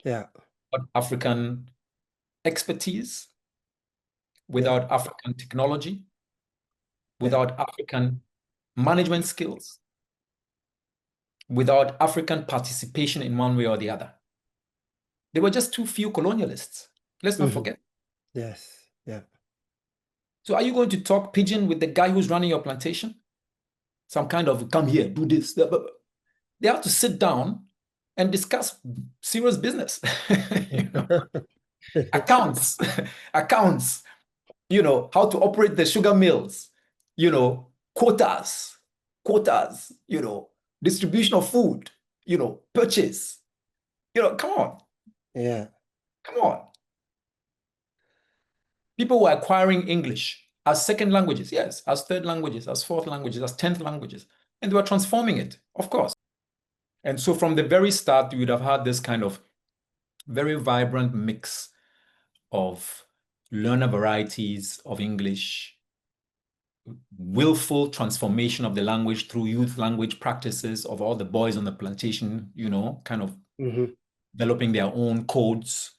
Yeah. without African expertise, without African technology, without African management skills, without African participation in one way or the other. There were just too few colonialists. Let's not forget. Yes. Yeah. So are you going to talk Pidgin with the guy who's running your plantation? Some kind of, come here, do this. They have to sit down and discuss serious business. Accounts, how to operate the sugar mills, quotas, distribution of food, purchase. Come on. Yeah. Come on. People were acquiring English as second languages, yes, as third languages, as fourth languages, as 10th languages, and they were transforming it, of course. And so from the very start, you would have had this kind of very vibrant mix of learner varieties of English, willful transformation of the language through youth language practices of all the boys on the plantation, kind of developing their own codes,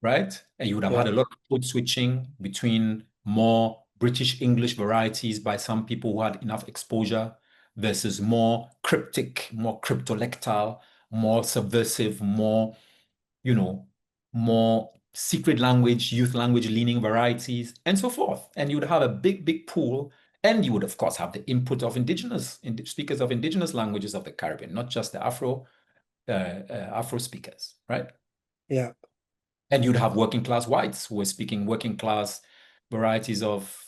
right? And you would have had a lot of code switching between more British English varieties by some people who had enough exposure versus more cryptic, more cryptolectal, more subversive, more secret language, youth language leaning varieties, and so forth. And you would have a big, big pool. And you would, of course, have the input of speakers of indigenous languages of the Caribbean, not just the Afro speakers, right? Yeah. And you'd have working class whites who were speaking working class varieties of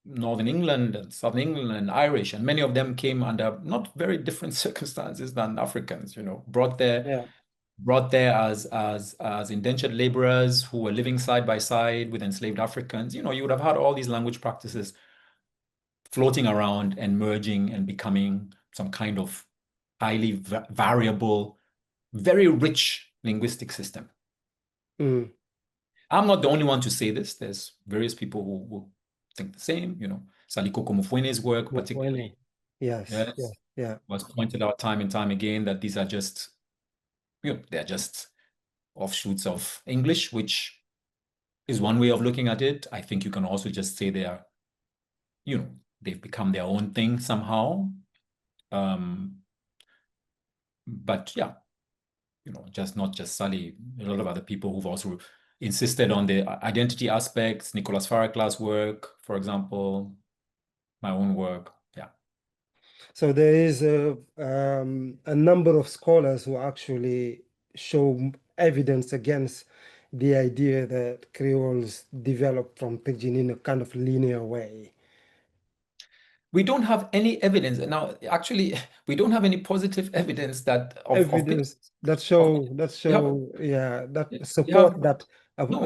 Northern England and Southern England and Irish. And many of them came under not very different circumstances than Africans, brought there as indentured laborers who were living side by side with enslaved Africans. You would have had all these language practices floating around and merging and becoming some kind of highly variable, very rich linguistic system. I'm not the only one to say this. There's various people who think the same. Salikoko Mufwene's work, particularly, was pointed out time and time again that these are just, they're just offshoots of English, which is one way of looking at it. I think you can also just say they are, they've become their own thing somehow. But yeah, just not just Sally, a lot of other people who've also insisted on the identity aspects, Nicholas Farraklar's work, for example, my own work. Yeah. So there is a number of scholars who actually show evidence against the idea that Creoles developed from Pidgin in a kind of linear way. We don't have any evidence now. Actually, we don't have any positive evidence that of Evidence that yeah, yeah, that we have support that no.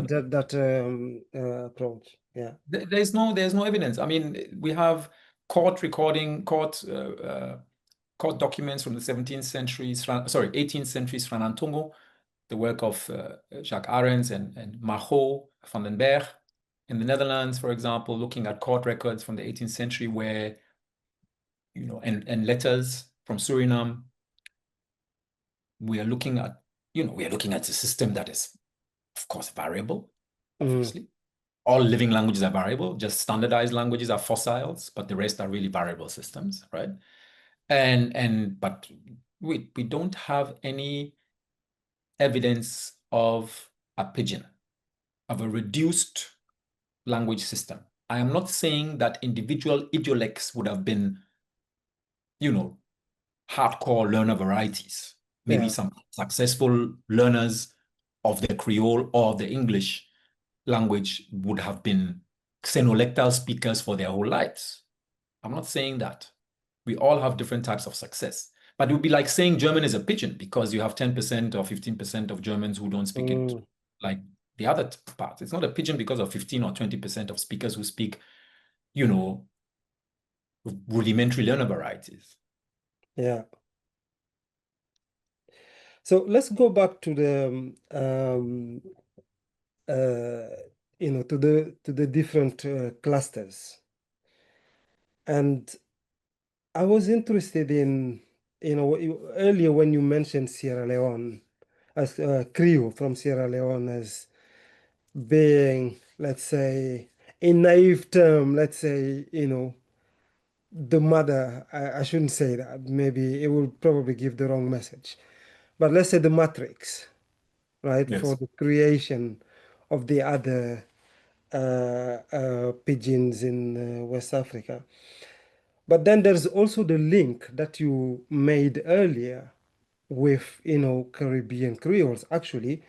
approach. Yeah. There's no evidence. I mean, we have court documents from the 17th century, sorry, 18th century, Sranantongo, the work of Jacques Arends and Maho van den Berg in the Netherlands, for example, looking at court records from the 18th century where, and letters from Suriname. We are looking at, a system that is, of course, variable, obviously. All living languages are variable, just standardized languages are fossils, but the rest are really variable systems, right? But we don't have any evidence of a pidgin, of a reduced language system. I am not saying that individual idiolects would have been, hardcore learner varieties. Maybe some successful learners of the Creole or the English language would have been xenolectal speakers for their whole lives. I'm not saying that. We all have different types of success. But it would be like saying German is a pidgin because you have 10% or 15% of Germans who don't speak it like the other part. It's not a pidgin because of 15 or 20% of speakers who speak, rudimentary learner varieties. Yeah. So let's go back to the to the different clusters. And I was interested in, earlier when you mentioned Sierra Leone as Creole from Sierra Leone as being, let's say, a naive term, let's say, the mother, I shouldn't say that. Maybe it will probably give the wrong message. But let's say the matrix, right, Yes. for the creation of the other pigeons in West Africa. But then there's also the link that you made earlier with, Caribbean Creoles. Actually,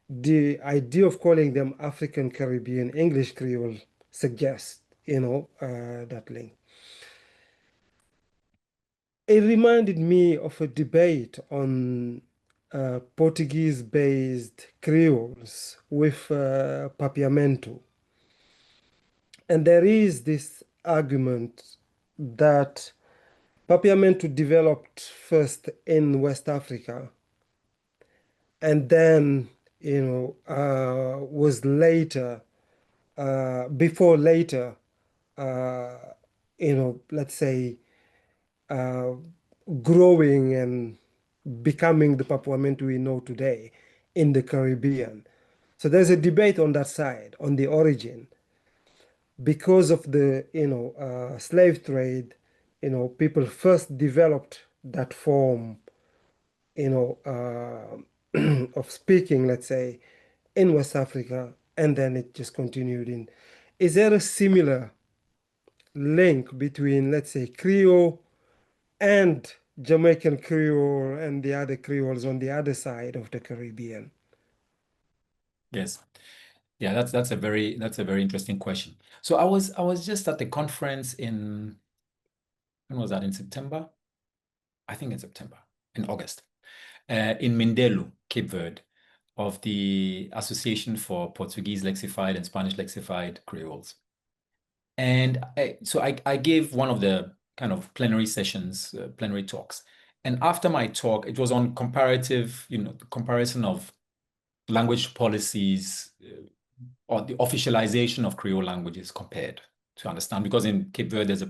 the idea of calling them African Caribbean English Creole suggests, that link. It reminded me of a debate on Portuguese-based Creoles with Papiamento. And there is this argument that Papiamento developed first in West Africa and then, was later, before later, let's say, growing and becoming the Papiamento we know today in the Caribbean. So there's a debate on that side, on the origin. Because of the, slave trade, people first developed that form, of speaking, let's say, in West Africa, and then it just continued in. Is there a similar link between, let's say, Creole and Jamaican Creole and the other Creoles on the other side of the Caribbean? Yes. Yeah, that's a very interesting question. So I was just at the conference when was that? In September? I think in September, in August, in Mindelo, Cape Verde, of the Association for Portuguese Lexified and Spanish Lexified Creoles. And so I gave one of the kind of plenary sessions, plenary talks. And after my talk, it was on comparative, the comparison of language policies or the officialization of Creole languages compared to understand, because in Cape Verde, there's a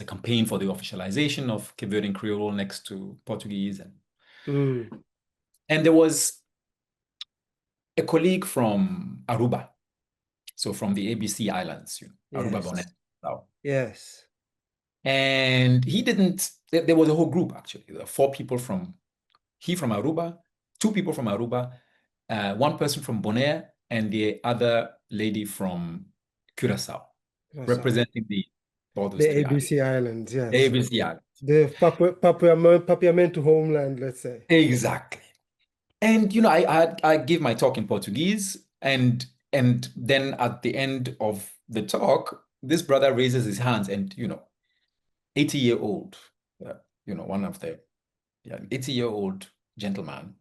campaign for the officialization of Cape Verdean Creole next to Portuguese. And there was a colleague from Aruba, so from the ABC Islands, Aruba, Bonet. Yes. And there was a whole group actually. There were 4 people from Aruba, 2 people from Aruba, one person from Bonaire and the other lady from Curacao, representing the ABC Islands, yes. ABC Islands. The Papiamento homeland, let's say. Exactly. And, you know, I give my talk in Portuguese, and then at the end of the talk, this brother raises his hands and, you know, 80-year-old, you know, one of the 80-year-old gentleman,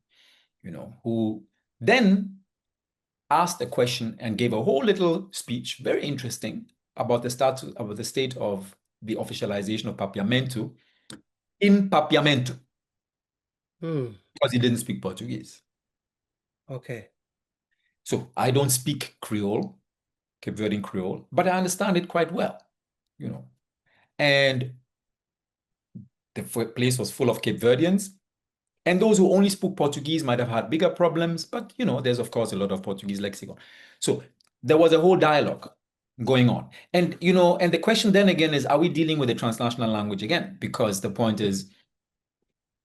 you know, who then asked a question and gave a whole little speech, very interesting, about the state of the officialization of Papiamento in Papiamento, because he didn't speak Portuguese. Okay. So I don't speak Creole, Cape Verdean Creole, but I understand it quite well, you know. And the place was full of Cape Verdeans, and those who only spoke Portuguese might have had bigger problems, but, you know, there's, of course, a lot of Portuguese lexicon. So there was a whole dialogue going on. And, you know, and the question then again is, are we dealing with a transnational language again? Because the point is,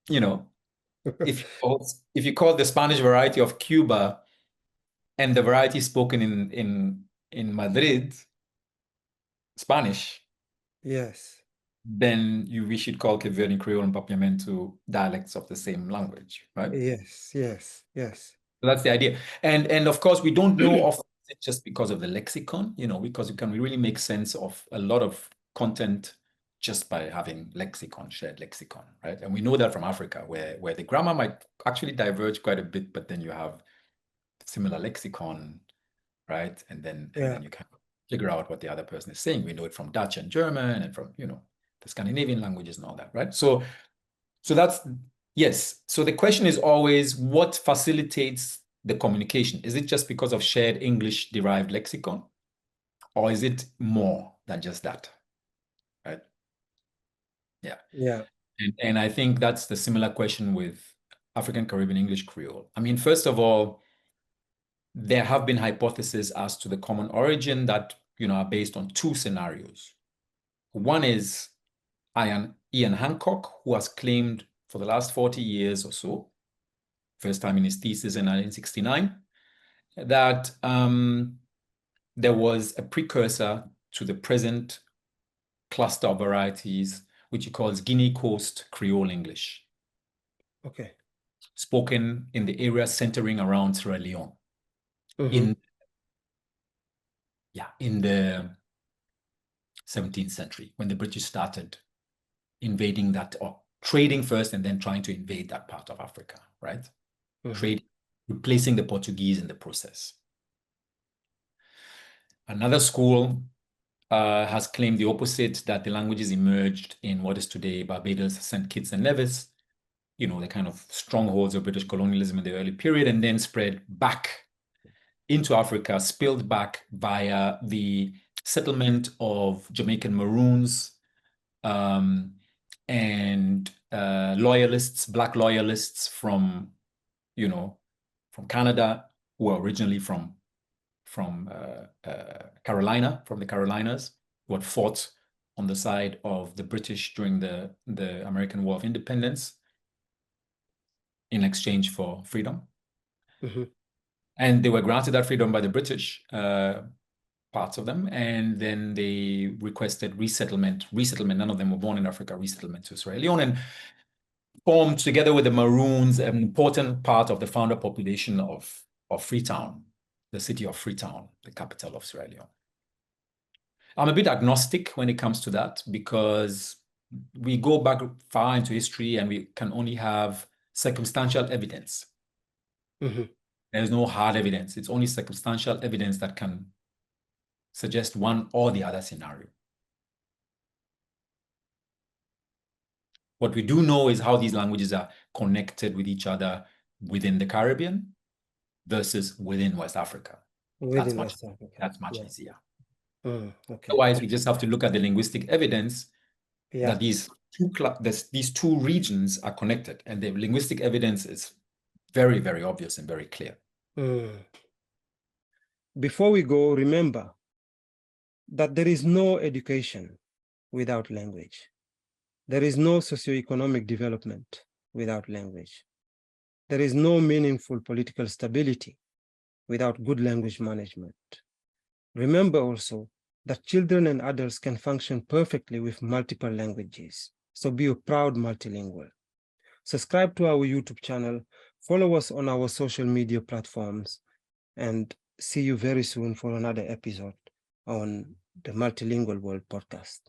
you know, if you call the Spanish variety of Cuba and the variety spoken in Madrid Spanish, yes, then we should call Cape Verdean Creole and Papiamento dialects of the same language, right? Yes. So that's the idea. And of course, we don't know of it just because of the lexicon, you know, because we can really make sense of a lot of content just by having lexicon, shared lexicon, right? And we know that from Africa, where the grammar might actually diverge quite a bit, but then you have similar lexicon, right? And then you can figure out what the other person is saying. We know it from Dutch and German and from, you know, the Scandinavian languages and all that, right? So that's, yes. So the question is always, what facilitates the communication? Is it just because of shared English-derived lexicon? Or is it more than just that, right? Yeah. And I think that's the similar question with African Caribbean English Creole. I mean, first of all, there have been hypotheses as to the common origin that, you know, are based on two scenarios. One is Ian Hancock, who has claimed for the last 40 years or so, first time in his thesis in 1969, that there was a precursor to the present cluster of varieties, which he calls Guinea Coast Creole English. Okay. Spoken in the area centering around Sierra Leone. In the 17th century, when the British started invading that, or trading first and then trying to invade that part of Africa, right? Trade, replacing the Portuguese in the process. Another school has claimed the opposite, that the languages emerged in what is today Barbados, St. Kitts and Nevis, you know, the kind of strongholds of British colonialism in the early period, and then spread back into Africa, spilled back via the settlement of Jamaican Maroons and loyalists, Black loyalists from, you know, from Canada, who are originally from Carolina, from the Carolinas, who had fought on the side of the British during the American War of Independence in exchange for freedom. And they were granted that freedom by the British, parts of them, and then they requested resettlement. None of them were born in Africa, resettlement to Sierra Leone, and formed, together with the Maroons, an important part of the founder population of Freetown, the city of Freetown, the capital of Sierra Leone. I'm a bit agnostic when it comes to that, because we go back far into history and we can only have circumstantial evidence. There's no hard evidence. It's only circumstantial evidence that can suggest one or the other scenario. What we do know is how these languages are connected with each other within the Caribbean versus within West Africa. That's much easier. Otherwise, we just have to look at the linguistic evidence that these two regions are connected, and the linguistic evidence is very, very obvious and very clear. Before we go, remember that there is no education without language. There is no socioeconomic development without language. there is no meaningful political stability without good language management. Remember also that children and adults can function perfectly with multiple languages, so be a proud multilingual. Subscribe to our YouTube channel, follow us on our social media platforms, and see you very soon for another episode on the Multilingual World Podcast.